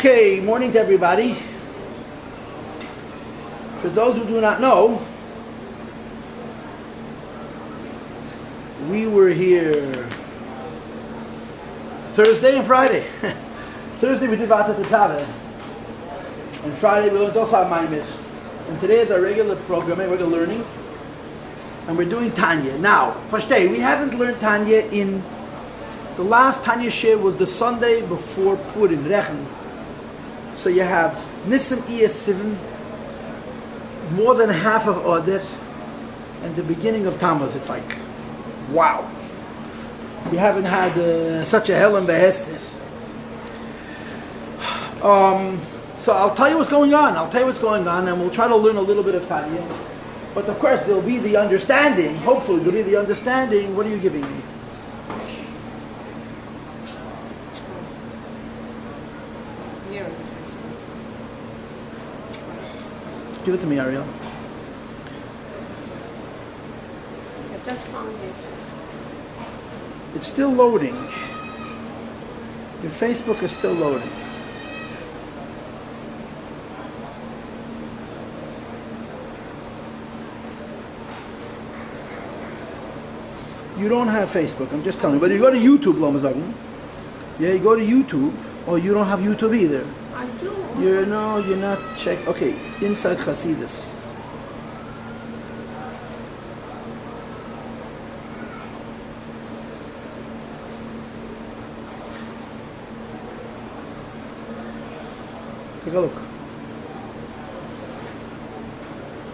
Okay, morning to everybody. For those who do not know, we were here Thursday and Friday. Thursday we did Vata Tetzaveh, and Friday we learned also Maimis. And today is our regular programming, regular learning, and we're doing Tanya. Now, Fashtei, we haven't learned Tanya in the last Tanya Shir was the Sunday before Purim, Rechen. So you have Nisim Iyas Sivim, more than half of Oder, and the beginning of Tammuz. It's like, wow. We haven't had such a hell and behestes. So I'll tell you what's going on. And we'll try to learn a little bit of Tanya. But of course, there'll be the understanding. Hopefully, there'll be the understanding. What are you giving me? Give it to me, Ariel. I just found it. It's still loading. Your Facebook is still loading. You don't have Facebook, I'm just telling you. But you go to YouTube, Lomazagin. Yeah, you go to YouTube, or you don't have YouTube either. I do. You're not check. Okay, inside Hasidus. Take a look.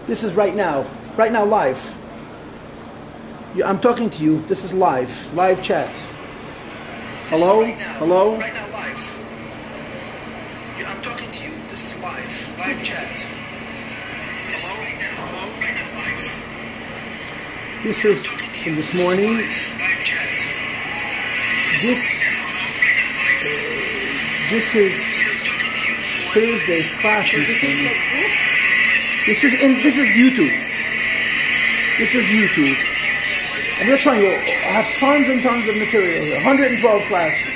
This is right now live. I'm talking to you. This is live chat. Hello? Hello? Right now, live. I'm talking to you. This is live chat. Hello? Right now, live. This is from this morning. Live chat. This is Thursday's class. This is YouTube. This is YouTube. I'm just showing you. I have tons and tons of material here. 112 classes.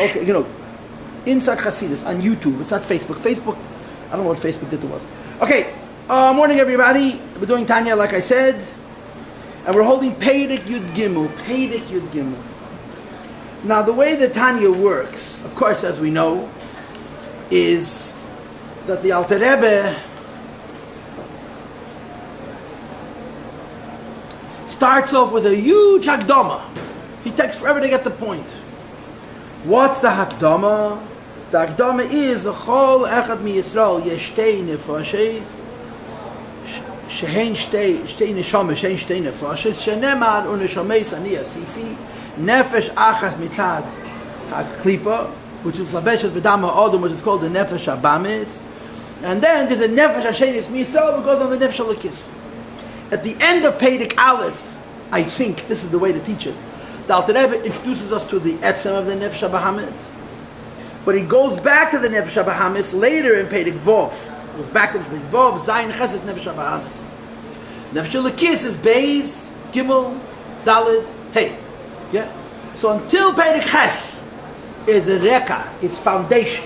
Okay, inside Hasidus on YouTube. It's not Facebook. Facebook, I don't know what Facebook did to us. Okay, morning everybody. We're doing Tanya like I said. And we're holding Perek Yud Gimel. Now the way that Tanya works, of course, as we know, is that the Alter Rebbe starts off with a huge Hakdama. He takes forever to get the point. What's the Hakdama? The Hakdama is the Chol Echad Mi Yisrael Yeshtei Nefashes Shehen Shtei Neshames Shehen Shtei Nefashes Shenemar Uneshames Ani Asisi Nefesh Achas Mitzad HaKlipa, which is Labeshes B'Dam HaOdom, which is called the Nefesh HaBames, and then there's a Nefesh HaShenis Mi Yisrael, which goes on the Nefesh HaLekis. At the end of Perek Aleph, I think this is the way to teach it. The Alter Rebbe introduces us to the etzem of the Nefesh HaBahamis, but he goes back to the Nefesh HaBahamis later in Perek Vov. He goes back to Perek Vov, Zayin Ches is Nefesh HaBahamis. Nefesh HaLekis is Beis, Gimel, Daled, Hey. Yeah? So until Perek Ches is a Reka, it's foundation.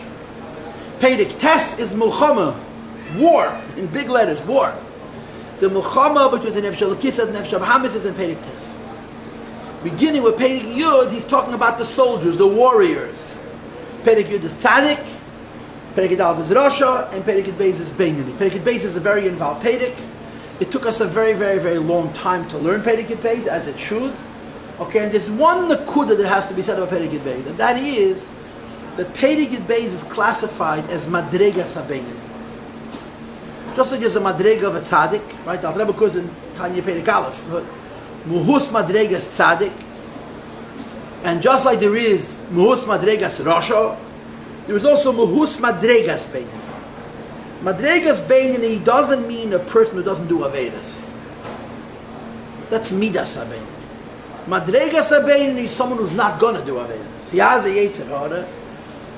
Perek Tes is Mulchama, war, in big letters, war. The Mulchama between the Nefesh HaLekis and the Nefesh HaBahamis is in Perek Tes. Beginning with Perek Yud, he's talking about the soldiers, the warriors. Perek Yud is Tzaddik, Perek Yud Aleph is Rasha, and Perek Yud Beis is Beinoni. Perek Yud Beis is a very involved Perek. It took us a very, very, very long time to learn Perek Yud Beis, as it should. Okay, and there's one nakuda that has to be said about Perek Yud Beis, and that is that Perek Yud Beis is classified as Madregas HaBeinoni. Just like there's a Madrega of a Tzaddik, right? The Alter Rebbe calls in Tanya Perek Aleph, Muhus Madregas Tzaddik, and just like there is Muhus Madregas Rasha, there is also Muhus Madregas Beinoni. Madregas Beinoni doesn't mean a person who doesn't do Avedas. That's Midas HaBeinoni. Madregas HaBeinoni is someone who's not going to do Avedas. He has a Yetzer Hara,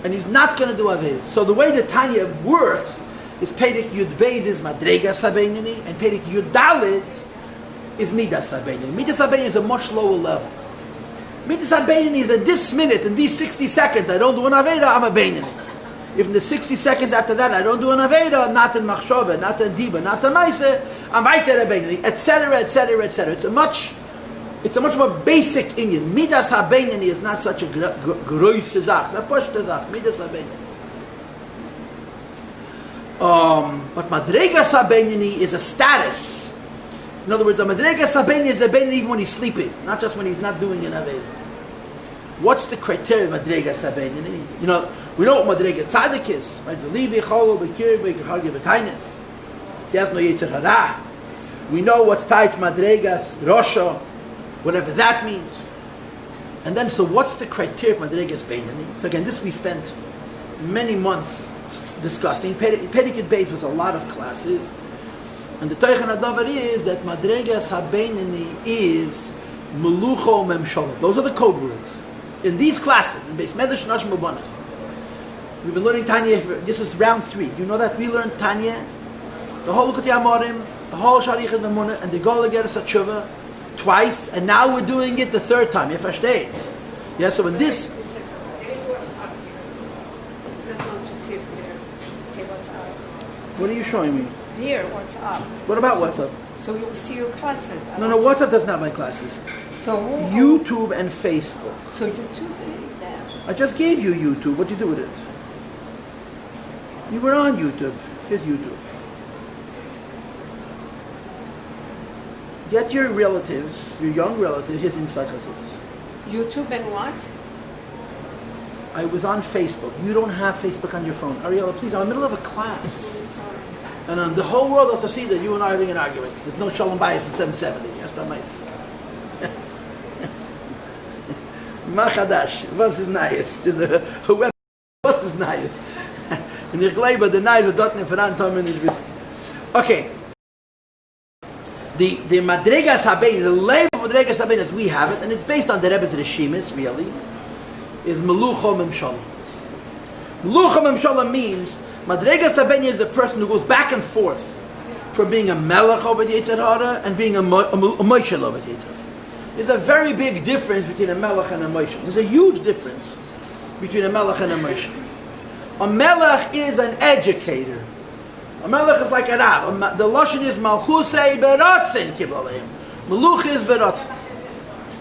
and he's not going to do Avedas. So the way that Tanya works is Perek Yud Beis is Madregas HaBeinoni, and Perek Yud Daled is Midas HaBeinoni. Midas HaBeinoni is a much lower level. Midas HaBeinani is in this minute, in these 60 seconds, I don't do an Aveda, I'm a Beinani. If in the 60 seconds after that I don't do an Aveda, not in Machshava, not in Diba, not in Maise, I'm weiter a Beinani, etc., etc., etc. It's a much more basic Indian. Midas HaBeinani is not such a gross Zach, it's a Pashta Zach, Midas HaBeinani. But Madregas HaBeinani is a status. In other words, a Madregas HaBeinani is a Beinani even when he's sleeping, not just when he's not doing an Aveda. What's the criteria of Madregas HaBeinani? You know, we know what Madregas Tzaddik is, right? V'livi cholo b'kir b'kirchagi b'tainis. He has no Yetzer Hara. We know what's tied to Madregas Rosha, whatever that means. And then, so what's the criteria of Madregas Beinani? So again, this we spent many months discussing. Perek Beis was a lot of classes. And the Teichen Adavar is that Madregas HaBeinani is Melucho Memshala. Those are the code words. In these classes, in Beis Medrash Nashim Ubanas, we've been learning Tanya, this is round 3. You know that we learned Tanya, the whole Likutei Amorim, the whole Sharich and Memuna, and the Gola Geras HaTshuva twice, and now we're doing it the third time. You versteht? Yeah, so in this... What are you showing me? Here, what's up? What about what's up? So you'll see your classes. No, WhatsApp doesn't have my classes. So YouTube and Facebook. So YouTube is there. I just gave you YouTube. What do you do with it? You were on YouTube. Here's YouTube. Get your relatives, your young relatives, here's inside classes. YouTube and what? I was on Facebook. You don't have Facebook on your phone. Ariella, please, I'm in the middle of a class. And the whole world has to see that you and I are having an argument. There's no shalom bias in 770. That's not nice. Machadash. Was is nice? There's a web. Was is nice? And ich glaube, the night of dort in Verantomen is wissen. Okay. The Madregas HaBeinani, the label of Madregas HaBeinani as we have it, and it's based on the Rebbe's Rishimis, really, is Melucho Memshala. Melucho Memshala means Madregas HaBeinani is a person who goes back and forth from being a Melech over the Yetzer Hara and being a Moshel over the Yetzer Hara. There's a very big difference between a Melech and a Moshel. There's a huge difference between a Melech and a Moshel. A Melech is an educator. A Melech is like a Rav. The Lashon is Malchusei Beratzin Kibaleim. Meluch is Beratzin.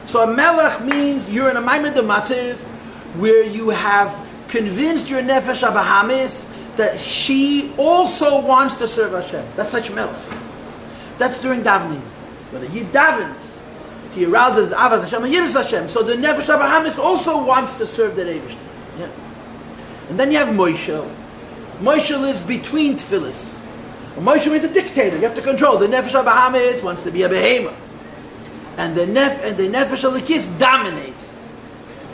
So a Melech means you're in a Maimed Mativ where you have convinced your Nefesh HaBahamis that she also wants to serve Hashem. That's such Melech. That's during davening. When a Yid davens, he arouses Avas Hashem and Yiras Hashem. So the Nefesh HaBahamis also wants to serve the Eibishter. Yeah. And then you have Moshel. Moshel is between tefillas. Moshel means a dictator. You have to control. The Nefesh HaBahamis wants to be a behemoth. And the Nefesh HaLikis dominates.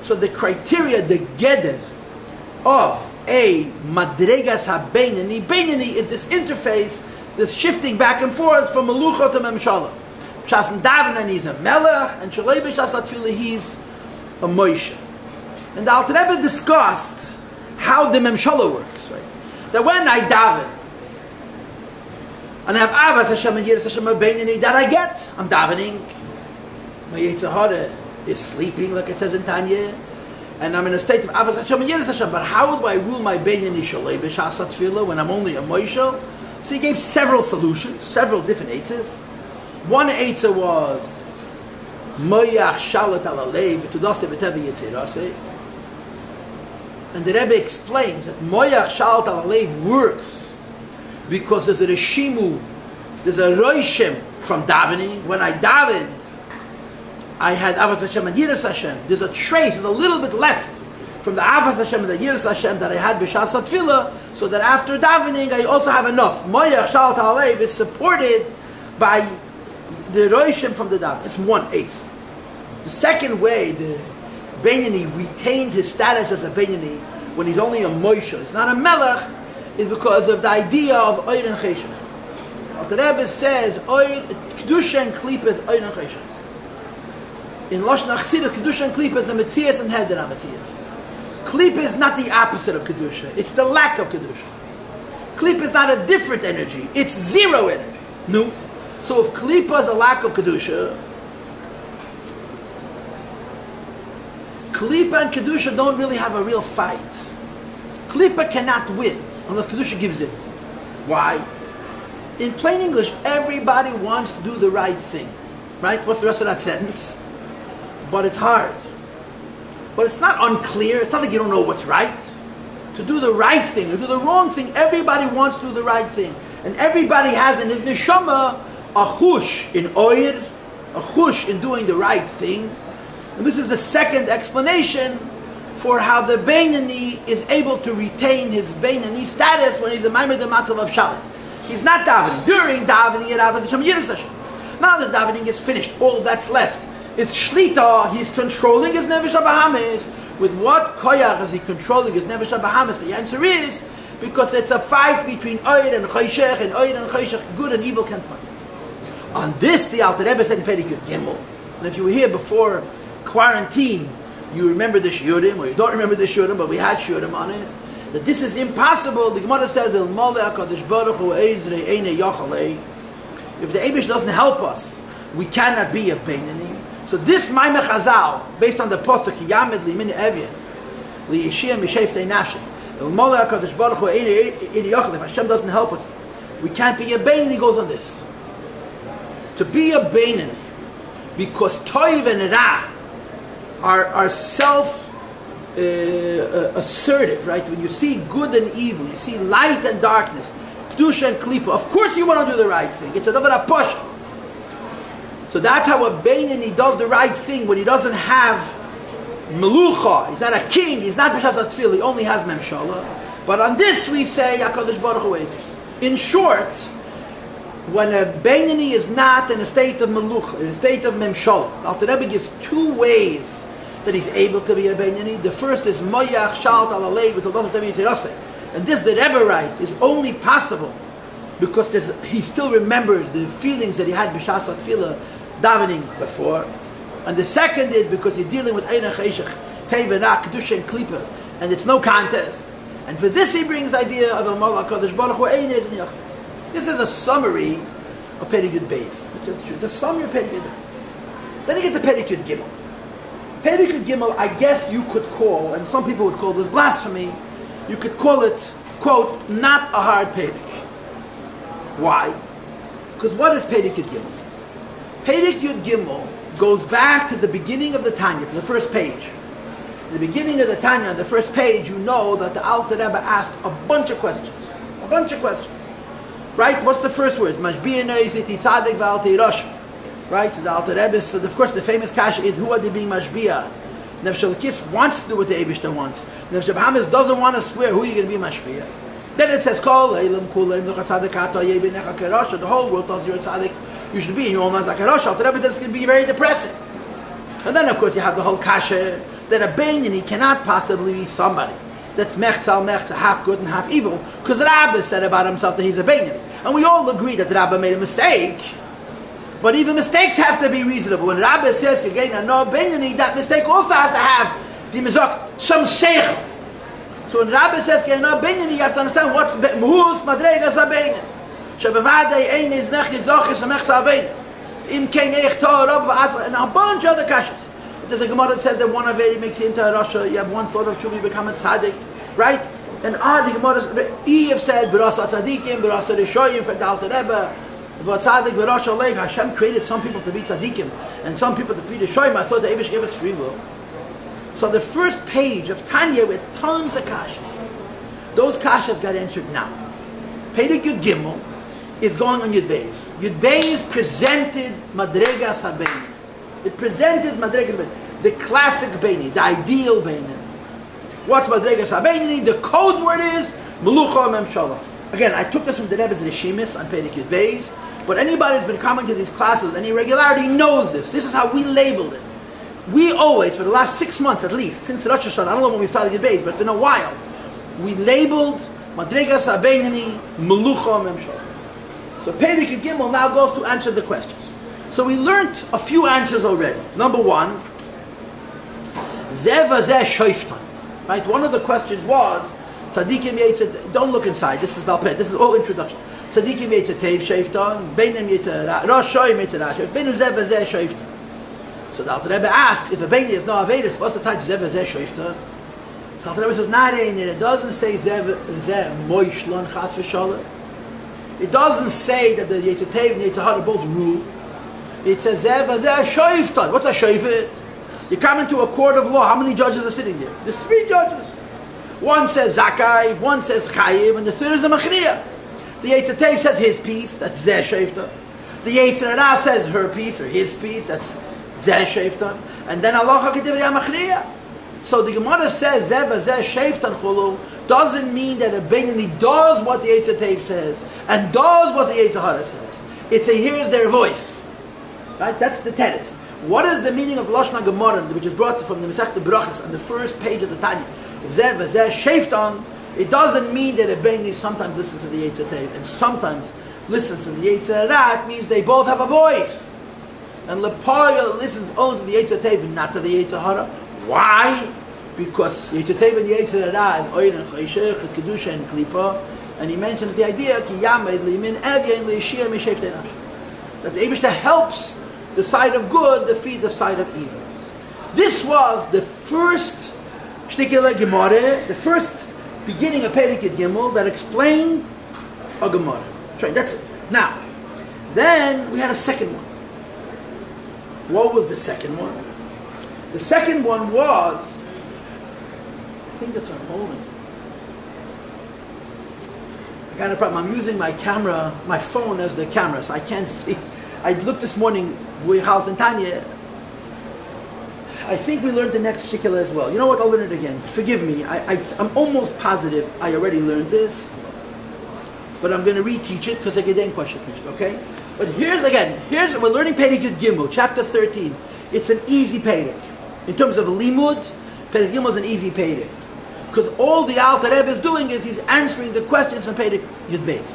So the criteria, the Geder of a Madregas HaBeinani, Beinani is this interface, this shifting back and forth from Melucha to Memshala. Shas Davenan he's a Melech, and Shalei B'Shas HaTfilah he's a Moshe. And the Alter Rebbe discussed how the Memshala works, right? That when I daven, and I have Avas Hashem and Yiras Hashem Beinani, that I get, I'm davening. My Yetzer Hara is sleeping, like it says in Tanya, and I'm in a state of Avas Hashem and Yiras Hashem. But how do I rule my Beinani Shalei B'Shas HaTfilah when I'm only a Moshel? So he gave several solutions, several different eitzes. One eitzah was Moyach Shalat Al Alev V'Tudaseh V'Tevi Yitziraseh. And the Rebbe explains that Moyach Shalat Al Alev works because there's a Reshimu, there's a Roishim from davening. When I davened, I had Avas Hashem and Yiras Hashem. There's a trace, there's a little bit left from the Avas Hashem and the Yiras Hashem that I had B'Shas HaTfilah, so that after davening I also have enough. Moyach Shalat Al Alev is supported by the Roishim from the daven. It's 1/8. The second way the Beinani retains his status as a Beinani when he's only a Moshel, it's not a Melech, is because of the idea of Oyer and Cheshach. The Rebbe says, Kedusha and Klipa is Oyer and Cheshach. In Lashon HaChassidus, Kedusha and Klipa is the Metzias and Heder HaMetzias. Klipa is not the opposite of Kedusha. It's the lack of Kedusha. Klipa is not a different energy. It's zero energy. No. So if Klipa is a lack of Kedusha, Klipa and Kedusha don't really have a real fight. Klipa cannot win unless Kedusha gives in. Why? In plain English, everybody wants to do the right thing. Right? What's the rest of that sentence? But it's hard. But it's not unclear. It's not like you don't know what's right. To do the right thing, to do the wrong thing, everybody wants to do the right thing. And everybody has in his neshama a chush in oir, a chush in doing the right thing. And this is the second explanation for how the Beinani is able to retain his Beinani status when he's a Maimed Matzav of Shalit. He's not davening. During davening, now the davening is finished. All that's left is Shlita. He's controlling his Nefesh HaBahamis. With what koyach is he controlling his Nefesh HaBahamis? The answer is because it's a fight between Oyer and Choshech, and Oyer and Choshech, good and evil can't fight. On this, the Alter Rebbe said in Perek Yud Gimel, and if you were here before quarantine, you remember the shiurim, or you don't remember the shiurim, but we had shiurim on it, that this is impossible. The Gemara says, El Mole HaKadosh Baruch Hu Eizrei Eine Yachalei. If the Eibush doesn't help us, we cannot be a Beinani. So this Maimeh Chazal, based on the Pasuk Yamed Limin Evyen, Liyishia Misheftei Nafshe, El Mole HaKadosh Baruch Hu Eine Yachalei. If Hashem doesn't help us, we can't be a Beinani. He goes on this. To be a Beinani, because Toiv and Ra are self-assertive, right? When you see good and evil, you see light and darkness, Kedusha and Klipa, of course you want to do the right thing. It's a davar push. So that's how a Beinani does the right thing when he doesn't have Melucha. He's not a king, he's not Mitzvas Hatefilla, he only has Memshala. But on this we say, HaKadosh Baruch Hu Ezer. In short, when a Beinani is not in a state of Melucha, in a state of Memshala, Alter Rebbe gives two ways that he's able to be a Beinani. The first is Moyach Shalt Alalei with Allah Tavi Yitziraseh. And this, the Rebbe writes, is only possible because he still remembers the feelings that he had B'Shas Hatefilla davening before. And the second is because you're dealing with Ein HaCheshech, Tevenah, Kedusha and Klipa, and it's no contest. And for this he brings the idea of a Malach HaKadosh Baruch Hu Ein Yez Yachid. This is a summary of Perek Yud Beis. It's a summary of Perek Yud Beis. Then you get to Perek Yud Gimel. Perek Yud Gimel, I guess you could call, and some people would call this blasphemy, you could call it, quote, not a hard Perek. Why? Because what is Perek Yud Gimel? Perek Yud Gimel goes back to the beginning of the Tanya, to the first page. The beginning of the Tanya, on the first page, you know that the Alter Rebbe asked a bunch of questions. A bunch of questions. Right? What's the first words? Mashbi'enoi ziti tzadik v'al teirosha. Right? So the Alter Rebbe, so of course the famous kasha is, who are they being mashbi'ah? Nefesh Elokis wants to do what the Eibishter wants. Nefesh Bahamis doesn't want to swear, who are you going to be mashbi'ah? Then it says, Kol Eilim Kulim Nucha Tzadik Hato Yeh B'necha Kerosha. The whole world tells you you're a tzaddik. You should be in your own life like Kerosha. Alter Rebbe says it's going to be very depressing. And then of course you have the whole kasha that a Beinani cannot possibly be somebody that's mechza, half good and half evil, because Rabbi said about himself that he's a Beinani. And we all agree that Rabbi made a mistake, but even mistakes have to be reasonable. When Rabbi says, again, no Beinani, that mistake also has to have some seichel. So when Rabbi says, no Beinani, you have to understand what's Muhus, Madregas, Beinani. Shebevadei, Einis, Nechid, Zochis, Mechza, Beinis. Im Kein Torah, and a bunch of other kashas. There's a Gemara that says that one of it makes you into a Rasha, you have one thought of Chubi, you become a tzaddik, right? And the Gemara, Eve said, B'rasa tzaddikim, B'rasa rishoyim, for the Alter Rebbe, V'tzaddik, B'rasha leich, Hashem created some people to be tzaddikim, and some people to be rishoyim. I thought the Eibush gave us free will. So the first page of Tanya with tons of kashas, those kashas got answered now. Perek Yud Gimel is going on Yud Beis. Yud Beis presented Madregas HaBeinani. It presented Madregas HaBeinani, the classic Beinani, the ideal Beinani. What's Madregas HaBeinani? The code word is Melucha Memshala. Again, I took this from the Rebbe's Rishimis on Perek Yud Beis, but anybody who's been coming to these classes with any regularity knows this. This is how we labeled it. We always, for the last 6 months at least, since Rosh Hashanah, I don't know when we started Yud Beis, but it's been a while, we labeled Madregas HaBeinani Melucha Memshala. So Perek Yud Gimel now goes to answer the questions. So we learned a few answers already. Number one, Zeh v'zeh shoiftan. Right? One of the questions was, Tzadikim Yetzet, don't look inside, this is Balpet, this is all introduction. Tzadikim Yetzet Tev shoiftan, Beinim Yetzet Rosh Shoyim Yetzet Rosh, Beinu Zeh v'zeh shoiftan. So the Alter Rebbe asks, if a Beini is no Avedis, what's the type of Zev Zeh Shoifta? So the Alter Rebbe says, it doesn't say Zev Zeh Moishlon Chas V'Shalom. It doesn't say that the Yetzer Tov and Yetzer Hara both rule. It says Zev Zeh Shoifta. What's a Shoifet? You come into a court of law, how many judges are sitting there? There's 3 judges. One says Zakai, one says Chayiv, and the third is a Machriya. The Yetzer Tov says his piece, that's Zeh Shoifta. The Yetzer Hara says her piece or his piece, that's Zeh Shoifta. And then Allah HaKadosh Machriya. So the Gemara says Zeh Zeh Shoifta Chulu doesn't mean that a Beinoni does what the Yetzer Tov says and does what the Yetzer Hara says. It's a hears their voice. Right? That's the teretz. What is the meaning of Lashon Gemara, which is brought from the Masechta Brachos on the first page of the Tanya? Zeh Zeh Shoifta. It doesn't mean that a Beinoni sometimes listens to the Yetzer Tov and sometimes listens to the Yetzer Hara. It means they both have a voice. And Lepoya listens only to the Yetzer Tov and not to the Yetzer Hara. Why? Because Yetzer Tov and Yetzer Hara is Oyer and Chayshech, is Kedusha and Klipa. And he mentions the idea Ki Yamed Limin Evya Leishia Meshef Tenash, that the Eibishter helps the side of good defeat the side of evil. This was the first Shtikele Gemara, the first beginning of Perek Gimel that explained a Gemara. That's it. Now, then we had a second one. What was the second one? The second one was, I think that's what I'm holding. I got a problem. I'm using my camera, my phone as the camera, so I can't see. I looked this morning, we halt and Tanya. I think we learned the next shikla as well. You know what? I'll learn it again. Forgive me. I'm almost positive I already learned this, but I'm going to reteach it because I get in question. Okay? But here's we're learning Perek Yud Gimel, chapter 13. It's an easy Perek. In terms of limud, Perek Gimel is an easy Perek. Because all the Alter Rebbe is doing is he's answering the questions from Perek Yud Beis.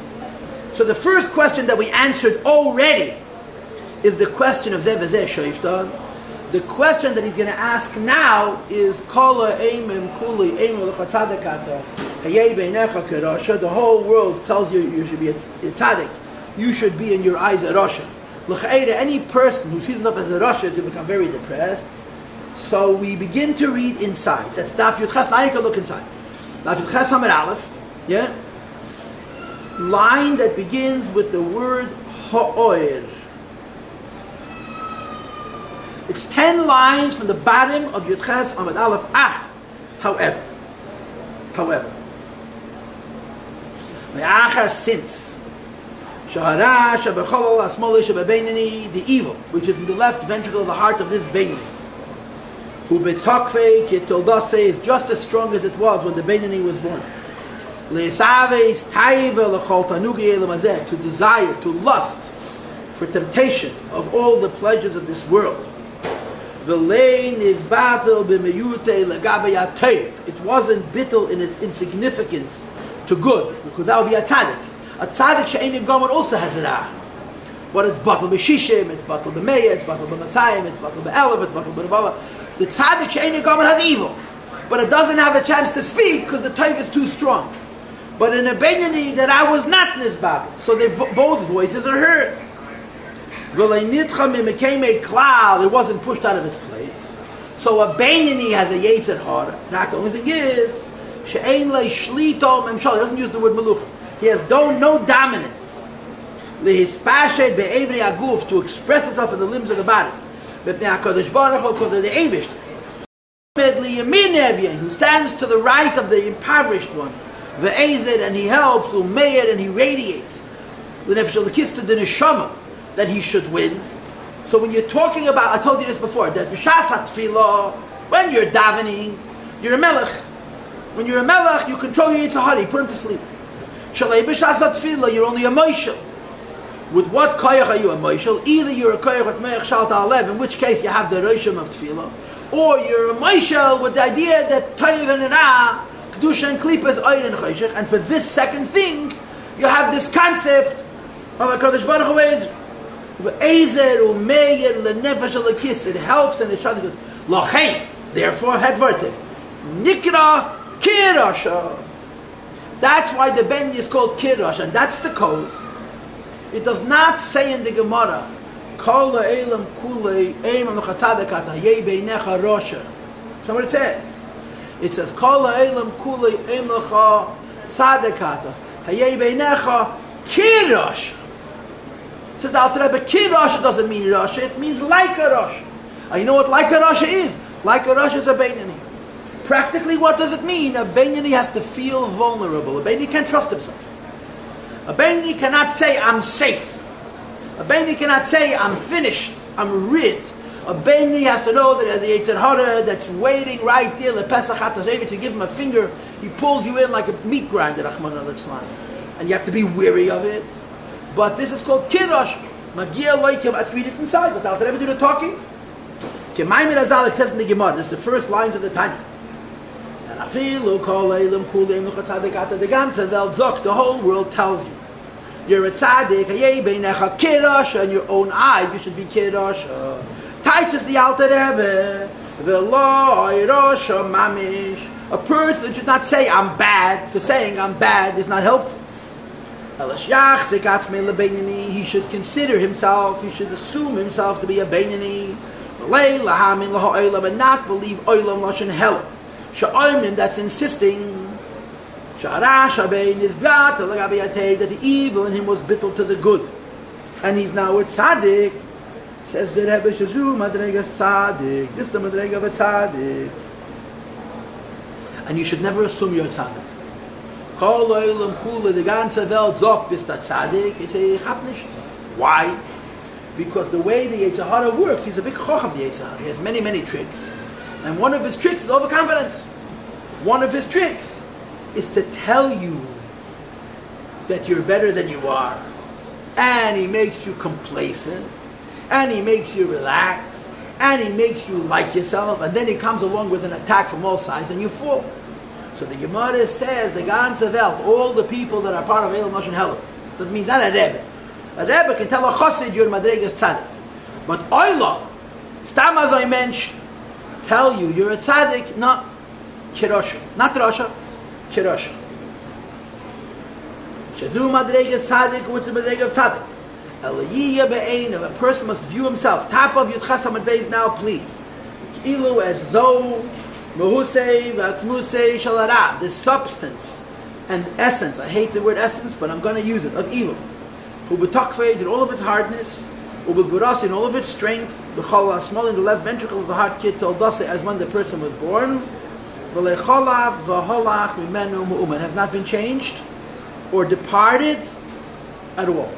So the first question that we answered already is the question of Zeh Zeh Shoifta. The question that he's going to ask now is Kala Eimim Kuli Eimim L'Chatzadekata Hayei Beinecha Kerasha. The whole world tells you should be a tzaddik. You should be in your eyes a Rasha. L'chaeda, any person who sees himself as a Rasha is going to become very depressed. So we begin to read inside. That's Daf Yud Ches. Now you can look inside. Daf Yud Ches Hamid Aleph. Yeah? Line that begins with the word Ha'oir. It's 10 lines from the bottom of Yud Ches Hamid Aleph. However, since the evil, which is in the left ventricle of the heart of this Beinoni, who betokfei kitildase is just as strong as it was when the Beinoni was born. To desire, to lust for temptations of all the pleasures of this world. It wasn't bittul in its insignificance to good, because that would be a tzaddik. A tzaddik she'enim gomer also has it. But it's batal b'shishim, it's batal b'meya, it's batal b'masayim, it's batal b'elav, it's batal b'rabava. The tzaddik she'enim gomer has evil, but it doesn't have a chance to speak because the tov is too strong. But in a Beinoni that I was not nisbad, so both voices are heard. It became a cloud, it wasn't pushed out of its place. So a Beinoni has a yetzer hara. Not the only thing is, she'ein le shlito memshal. He doesn't use the word melucha. He has no dominance. Lehispashet be'evnei aguf, to express itself in the limbs of the body. B'pnei HaKadosh Baruch Hu, because of the Eibishter. Who stands to the right of the impoverished one. Ve'ezed, and he helps. U'meir, and he radiates. L'nefesh l'kis, to the neshama that he should win. So when you're talking about, I told you this before, that B'shas HaTfilah, when you're davening, you're a melech. When you're a melech, you control your Yetzer Hara, you put him to sleep. Shalei B'shas HaTfilah, you're only a moishel. With what koyach are you a moishel? Either you're a koyach at meich shalta alev, in which case you have the roshim of tefillah, or you're a moishel with the idea that toiv and ra, kedusha and klipa is oyer and choshech, and for this second thing, you have this concept of a Kadosh Baruch Hu Ezer. Ezer u'meir lenefesh alakis, it helps and it shadich goes, lochein, therefore, hedvarte, nikra kirasha. That's why the ben is called kirash, and that's the code. It does not say in the Gemara Kol ha'elam kulei eimam lecha tzadikata hayei beinecha rosha. That's what it says. It says Kol ha'elam kulei eimam lecha tzadikata hayei beinecha ki-rosha. It says the Alter Rebbe, ki-rosha doesn't mean rosha, it means like a rosha. And you know what like a rosha is? Like a rosha is a beinani. Practically, what does it mean? A beinani has to feel vulnerable. A beinani can't trust himself. A beinani cannot say, I'm safe. A beinani cannot say, I'm finished, I'm rid. A beinani has to know that as a Yetzer Hara that's waiting right there, the Pesach HaTazrevi, to give him a finger, he pulls you in like a meat grinder, Rachmana litzlan. And you have to be weary of it. But this is called Kiddush. Magia loikim, I read it inside, but I'll ever do the talking. Kemaimir Azal, it says in the Gemara, this is the first lines of the Tanya. And afilu kol eilim kulim nuchatzadikata, the ganze Welt zok, the whole world tells you. You're a tzaddik, hayei beinecha kiddush, in your own eyes you should be kiddush. Taitus the Alter Rebbe, v'lo oirosha mamish. A person should not say I'm bad, because saying I'm bad is not helpful. He should consider himself, he should assume himself to be a beinani, and not believe oilam lashon hell. Sha'oimim, that's insisting. Sha'arash habein is gat that the evil in him was bittul to the good, and he's now a tzaddik. Says the Rebbe, Shazu madrega tzaddik. This is the madrega of a tzaddik, and you should never assume you're a tzaddik. Kol oilam kula, the ganze Welt zok bist a tzaddik. You say, ich hab nicht. Why? Because the way the Yetzer Hara works, he's a big chocham, the Yetzer Hara. He has many, many tricks. And one of his tricks is overconfidence. One of his tricks is to tell you that you're better than you are. And he makes you complacent. And he makes you relax. And he makes you like yourself. And then he comes along with an attack from all sides and you fall. So the Gemara says, the ganze Welt, all the people that are part of Eilam Lashon Helen. That means not a Rebbe. A Rebbe can tell a Chassid you're Madregas Tzaddik. But Oilam, Stam Azoi Mensch, tell you you're a Tzaddik, not Kirosha. Not Rosha, Kirosha. Shadu Madregas Tzaddik, which is Madregas Tzaddik. Eliyah Be'ein, a person must view himself. Top of Yud Chas Hamad Beis now, please. Ilu, as though Mahusei, Vatzmusei, Shalara, the substance and essence, I hate the word essence, but I'm going to use it, of evil. Ubetakfez in all of its hardness, Ubegvuras in all of its strength, B'chala, small in the left ventricle of the heart, Kit Toldase, as when the person was born, V'lecholav, V'holach, Mimenu, Mu'uman, has not been changed or departed at all.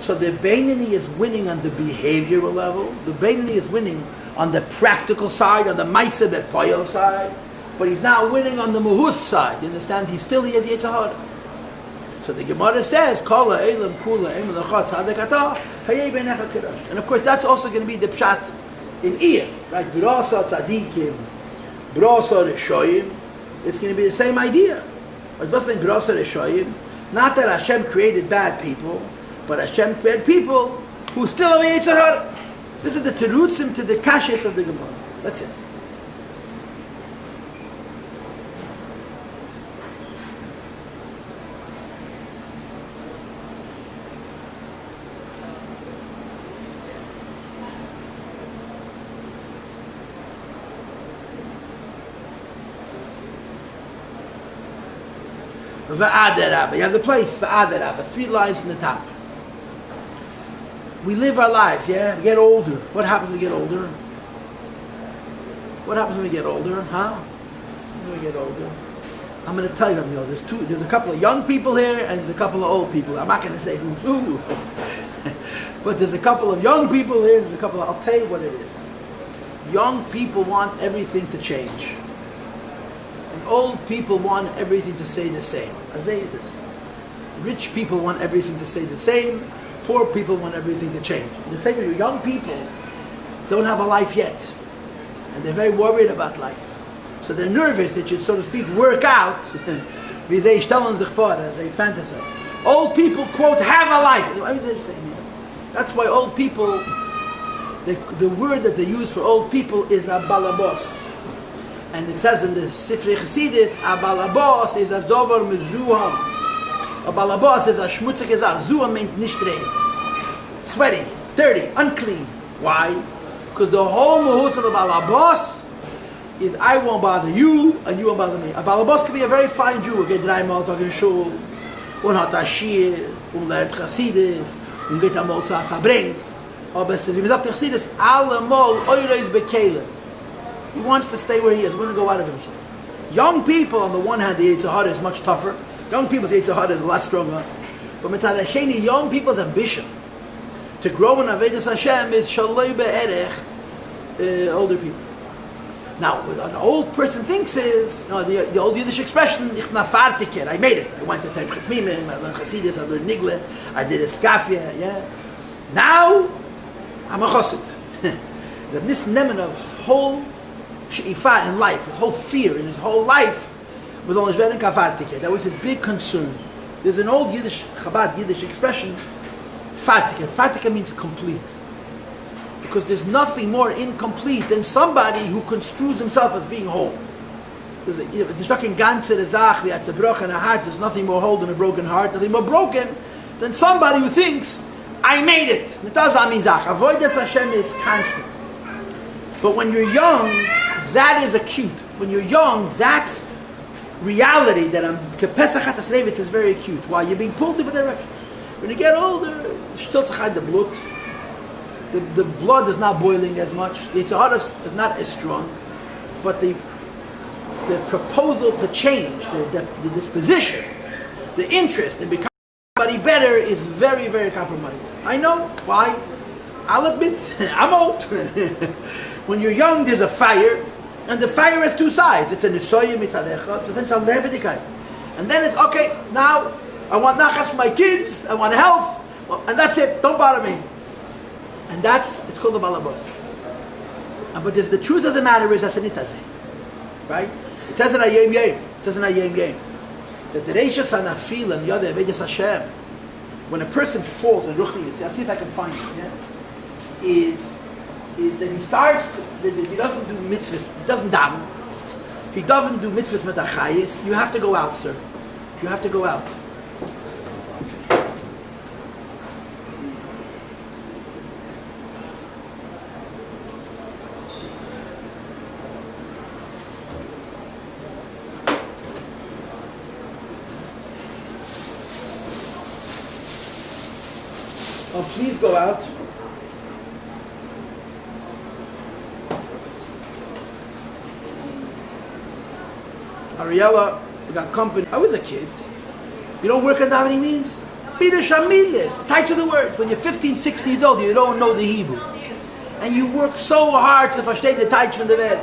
So the Beinani is winning on the behavioral level, the Beinani is winning on the practical side, on the Maisa Bepoyel side, but he's now winning on the Muhus side. You understand? He has Yetzer Hara. So the Gemara says, Kala Eilam Kula Eim Lachat Tzadikata Hayei Beinecha Kiddush. And of course, that's also going to be the pshat in Iyah, right? Brasa Tzadikim, Brasa Reshoyim. It's going to be the same idea. But what's the Brasa Reshoyim? Not that Hashem created bad people, but Hashem created people who still have Yetzer Hara. This is the terutzim to the kashesh of the Gemara. That's it. Va'adarabba. You have the place. Va'adarabba. 3 lines from the top. We live our lives, yeah? We get older. What happens when we get older? What happens when we get older, huh? When we get older? I'm going to tell you something. There's a couple of young people here, and there's a couple of old people. I'm not going to say who's who. But there's a couple of young people here, there's a couple of... I'll tell you what it is. Young people want everything to change. And old people want everything to stay the same. I say this. Rich people want everything to stay the same. Poor people want everything to change. The same way, young people don't have a life yet. And they're very worried about life. So they're nervous, it should, so to speak, work out. Wie sie stellen sich vor, as they fantasize. Old people, quote, have a life. That's why old people, the word that they use for old people is a balabos. And it says in the Sifrei Chassidus, a balabos is a zover mezuham. A balabos is a schmutzige Sache. Zuham meint nicht rein. Sweaty. dirty, unclean. Why? Because the whole mahus of a balabas is I won't bother you and you won't bother me. A balabas can be a very fine Jew. Geht dreimal Tag in Shul und hat a Shir und lernt Chassidus und geht einmal zu verbringen. Aber wie man sagt, Chassidus allemal oireis bekelen. He wants to stay where he is. He wants to go out of himself. Young people, on the one hand, the Yetzer Hara is much tougher. Young people's Yetzer Hara is a lot stronger. But Mitzad Hasheni, young people's ambition to grow in Avodas Hashem is shaloi be'erech older people. Now, what an old person thinks is, the old Yiddish expression, ich bin fartiker, I made it. I went to Tev Chutmimim, I learned Chassidus, I learned Nigle, I did Eskafia, yeah. Now, I'm a chassid. The Nis Nemenov's whole she'ifa in life, his whole fear in his whole life was on Shveden Kafartiker. That was his big concern. There's an old Yiddish, Chabad Yiddish expression, Fartiker. Fartiker means complete. Because there's nothing more incomplete than somebody who construes himself as being whole. There's nothing ganze Zach, there's a broken heart, there's nothing more whole than a broken heart, nothing more broken than somebody who thinks, I made it. It does not mean Zach. Avodas Hashem is constant. But when you're young, that is acute. When you're young, that reality that I'm Kepesach HaTasrevitz is very acute. Why? You're being pulled in different directions. When you get older, still the blood. The blood is not boiling as much. The Yetzer Hara is not as strong. But the proposal to change, the disposition, the interest in becoming somebody better is very, very compromised. I know. Why? I'll admit, I'm old. When you're young, there's a fire. And the fire has two sides. It's a nisoyim, it's a lechot, and then it's, okay, now I want nachas for my kids, I want health, and that's it, don't bother me. And it's called the balabos. But the truth of the matter is, right? It says in Ayem Yem, that the Reishas HaNafil and Yodeh Avodas Hashem, when a person falls in Ruchnius, I'll see if I can find it, is that he starts, that he doesn't do mitzvahs, he doesn't daven, he doesn't do mitzvahs metachayis. You have to go out, sir. You have to go out. Oh, please go out. Ariella, we got company. I was a kid. You don't work at davening means? Be the shamilis, the types of the words. When you're 15, 16 years old, you don't know the Hebrew. And you work so hard to verstehen the types from the word.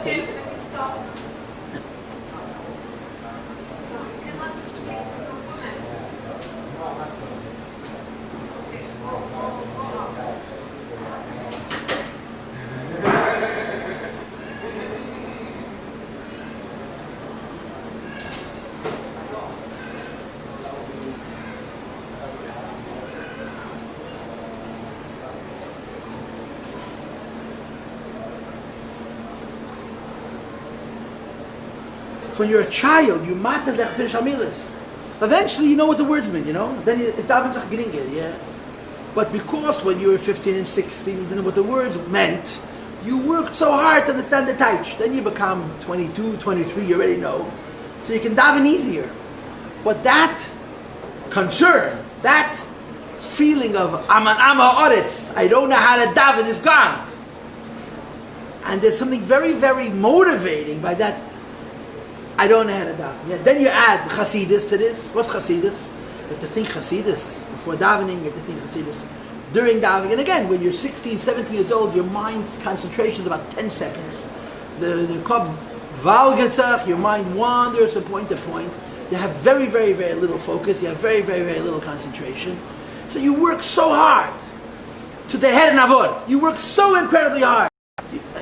When you're a child, you matter the Shamilis. Eventually, you know what the words mean, Then it's daven sich geringer, yeah. But because when you were 15 and 16, you didn't know what the words meant, you worked so hard to understand the taich. Then you become 22, 23, you already know. So you can daven easier. But that concern, that feeling of, I'm an Amma Oretz, I don't know how to daven, is gone. And there's something very, very motivating by that. I don't know how to daven. Yeah. Then you add Chassidus to this. What's Chassidus? You have to think Chassidus. Before davening, you have to think Chassidus. During davening, and again, when you're 16, 17 years old, your mind's concentration is about 10 seconds. The Kob Valgetzach, your mind wanders from point to point. You have very, very, very little focus. You have very, very, very little concentration. So you work so hard to the head and avod. You work so incredibly hard.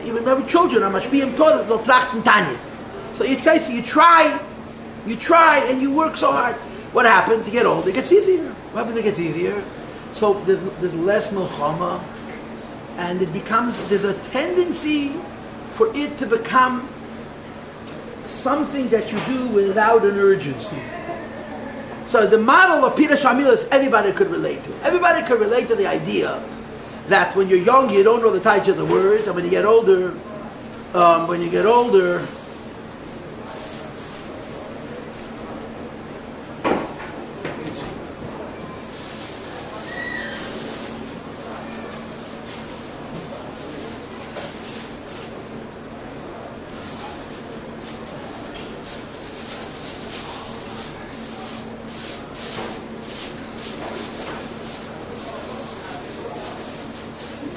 Even with children, I must be taught to trachten Tanya. So you try, and you work so hard. What happens? You get older, it gets easier. What happens? It gets easier. So there's less milchama, and there's a tendency for it to become something that you do without an urgency. So the model of Pira Shamilis, everybody could relate to. Everybody could relate to the idea that when you're young you don't know the taich of the words, and when you get older,